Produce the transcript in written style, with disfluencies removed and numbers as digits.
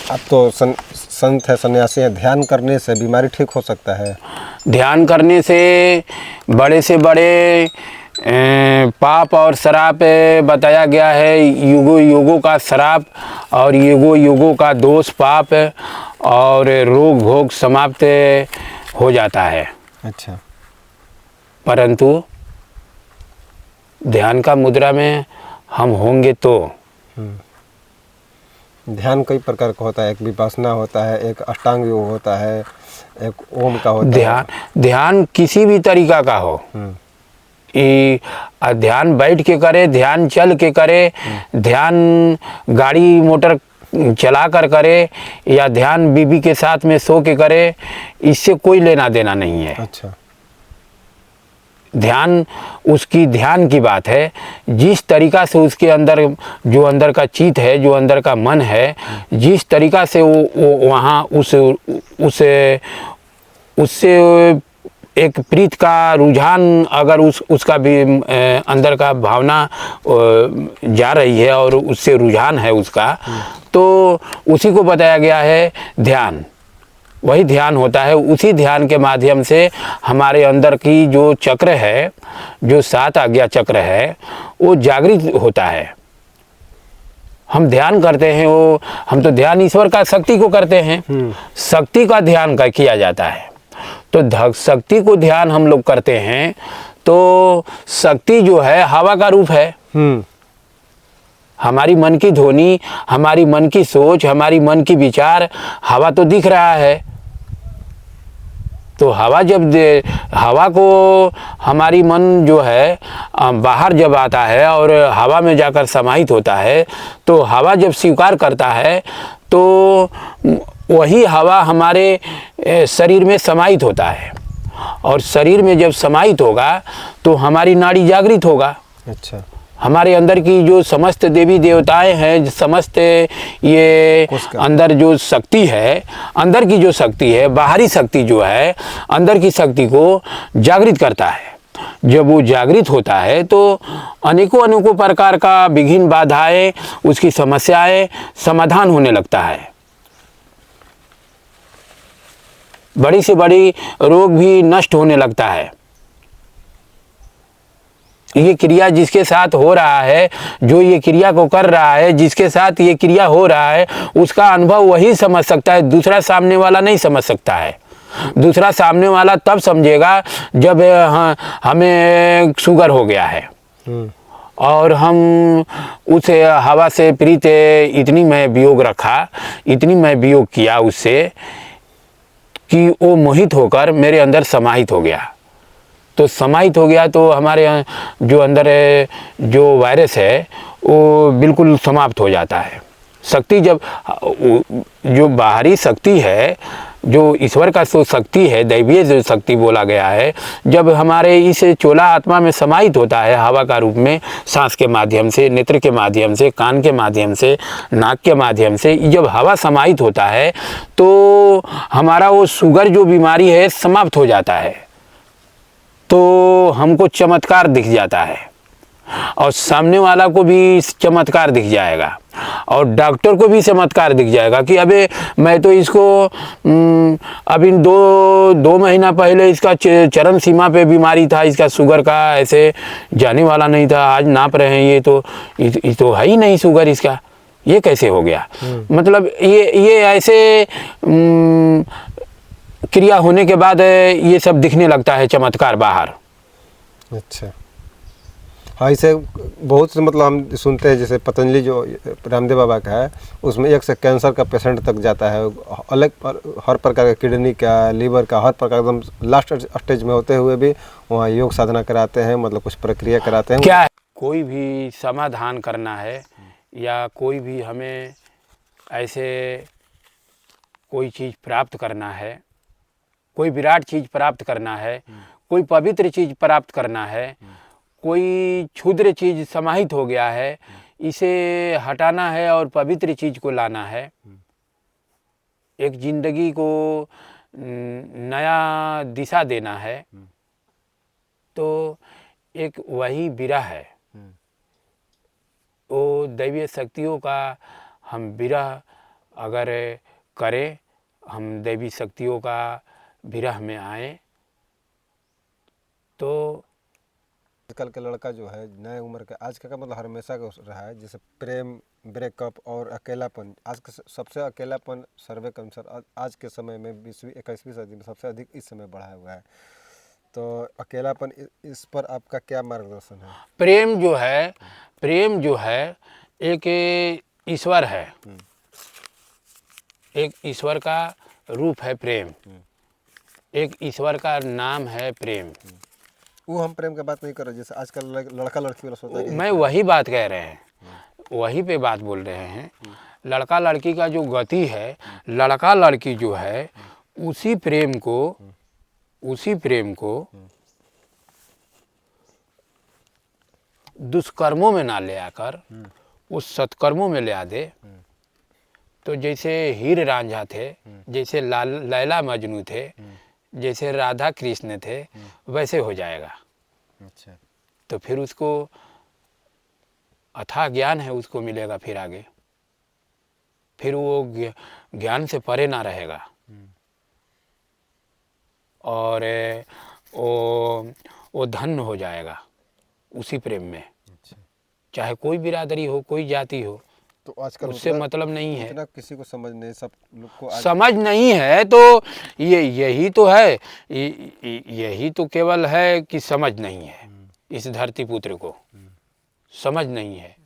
अब तो संत है, सन्यासी है, ध्यान करने से बीमारी ठीक हो सकता है? ध्यान करने से बड़े पाप और श्राप बताया गया है। युगों युगों का श्राप और युगों युगों का दोष पाप और रोग भोग समाप्त हो जाता है। अच्छा। परंतु ध्यान का मुद्रा में हम होंगे तो। ध्यान कई प्रकार का होता है, एक विपश्यना होता है, एक अष्टांग योग होता है, एक ओम का होता है। ध्यान किसी भी तरीका का हो, ध्यान बैठ के करे, ध्यान चल के करे, ध्यान गाड़ी मोटर चला कर करे, या ध्यान बीबी के साथ में सो के करे, इससे कोई लेना देना नहीं है। अच्छा। ध्यान उसकी ध्यान की बात है। जिस तरीका से उसके अंदर जो अंदर का चित्त है, जो अंदर का मन है, जिस तरीका से वो वहाँ उससे एक प्रीत का रुझान अगर उसका भी अंदर का भावना जा रही है और उससे रुझान है उसका, तो उसी को बताया गया है ध्यान। वही ध्यान होता है। उसी ध्यान के माध्यम से हमारे अंदर की जो चक्र है, जो 7 आज्ञा चक्र है, वो जागृत होता है। हम ध्यान करते हैं, वो हम तो ध्यान ईश्वर का शक्ति को करते हैं, शक्ति का ध्यान का किया जाता है। तो शक्ति को ध्यान हम लोग करते हैं, तो शक्ति जो है हवा का रूप है। हमारी मन की ध्वनि, हमारी मन की सोच, हमारी मन की विचार, हवा तो दिख रहा है। तो हवा को हमारी मन जो है बाहर जब आता है और हवा में जाकर समाहित होता है, तो हवा जब स्वीकार करता है तो वही हवा हमारे शरीर में समाहित होता है, और शरीर में जब समाहित होगा तो हमारी नाड़ी जागृत होगा। अच्छा। हमारे अंदर की जो समस्त देवी देवताएं हैं, समस्त ये अंदर जो शक्ति है, अंदर की जो शक्ति है, बाहरी शक्ति जो है, अंदर की शक्ति को जागृत करता है। जब वो जागृत होता है तो अनेकों प्रकार का विघ्न बाधाएं, उसकी समस्याएं समाधान होने लगता है। बड़ी से बड़ी रोग भी नष्ट होने लगता है। ये क्रिया जिसके साथ हो रहा है, जो ये क्रिया को कर रहा है, जिसके साथ ये क्रिया हो रहा है, उसका अनुभव वही समझ सकता है, दूसरा सामने वाला नहीं समझ सकता है। दूसरा सामने वाला तब समझेगा जब हमें शुगर हो गया है और हम उस हवा से प्रीत इतनी मैं वियोग रखा, इतनी मैं वियोग किया उससे कि वो मोहित होकर मेरे अंदर समाहित हो गया। तो समाहित हो गया तो हमारे जो अंदर जो वायरस है वो बिल्कुल समाप्त हो जाता है। शक्ति जब जो बाहरी शक्ति है, जो ईश्वर का जो शक्ति है, दैवीय जो शक्ति बोला गया है, जब हमारे इस चोला आत्मा में समाहित होता है हवा का रूप में, सांस के माध्यम से, नेत्र के माध्यम से, कान के माध्यम से, नाक के माध्यम से, जब हवा समाहित होता है तो हमारा वो शुगर जो बीमारी है समाप्त हो जाता है। तो हमको चमत्कार दिख जाता है और सामने वाला को भी चमत्कार दिख जाएगा और डॉक्टर को भी चमत्कार दिख जाएगा कि अबे मैं तो इसको अभी दो महीना पहले इसका चरम सीमा पे बीमारी था, इसका शुगर का ऐसे जाने वाला नहीं था, आज नाप रहे हैं ये तो है ही नहीं शुगर इसका, ये कैसे हो गया। मतलब ये ऐसे क्रिया होने के बाद ये सब दिखने लगता है चमत्कार बाहर। अच्छा। हाँ, इसे बहुत से मतलब हम सुनते हैं, जैसे पतंजलि जो रामदेव बाबा का है, उसमें एक से कैंसर का पेशेंट तक जाता है, अलग हर प्रकार का, किडनी का, लीवर का, हर प्रकार एकदम लास्ट स्टेज में होते हुए भी वहाँ योग साधना कराते हैं, मतलब कुछ प्रक्रिया कराते हैं। क्या है, कोई भी समाधान करना है या कोई भी हमें ऐसे कोई चीज़ प्राप्त करना है, कोई विराट चीज़ प्राप्त करना है, कोई पवित्र चीज़ प्राप्त करना है, कोई क्षुद्र चीज़ समाहित हो गया है, इसे हटाना है और पवित्र चीज़ को लाना है, एक जिंदगी को नया दिशा देना है, तो एक वही विरह है। वो दैवीय शक्तियों का हम विरह अगर करें, हम दैवी शक्तियों का विरह में आए तो। आजकल के लड़का जो है नए उम्र का, आज का मतलब हमेशा का रहा है, जैसे प्रेम, ब्रेकअप और अकेलापन। आज का सबसे अकेलापन सर्वे के अनुसार आज के समय में 20वीं 21वीं सदी में सबसे अधिक इस समय बढ़ा हुआ है। तो अकेलापन, इस पर आपका क्या मार्गदर्शन है? प्रेम जो है एक ईश्वर है, एक ईश्वर का रूप है प्रेम, एक ईश्वर का नाम है प्रेम। वो हम प्रेम की बात नहीं कर रहे, जैसे आजकल लड़का लड़की वाला सोचता है कि मैं वही बात कह रहे हैं, वही पे बात बोल रहे हैं। लड़का लड़की का जो गति है, लड़का लड़की जो है उसी प्रेम को दुष्कर्मों में ना ले आकर उस सत्कर्मों में ले आ दे, तो जैसे हीर रांझा थे, जैसे लैला मजनू थे, जैसे राधा कृष्ण थे, वैसे हो जाएगा। अच्छा। तो फिर उसको अथाह ज्ञान है, उसको मिलेगा फिर आगे, फिर वो ज्ञान से परे ना रहेगा। और वो धन्य हो जाएगा उसी प्रेम में। अच्छा। चाहे कोई बिरादरी हो, कोई जाति हो, तो आजकल उससे मतलब नहीं है। इतना किसी को समझ नहीं, सब लोग को समझ नहीं है तो यही तो है, यही तो केवल है कि समझ नहीं है। इस धरती पुत्र को समझ नहीं है।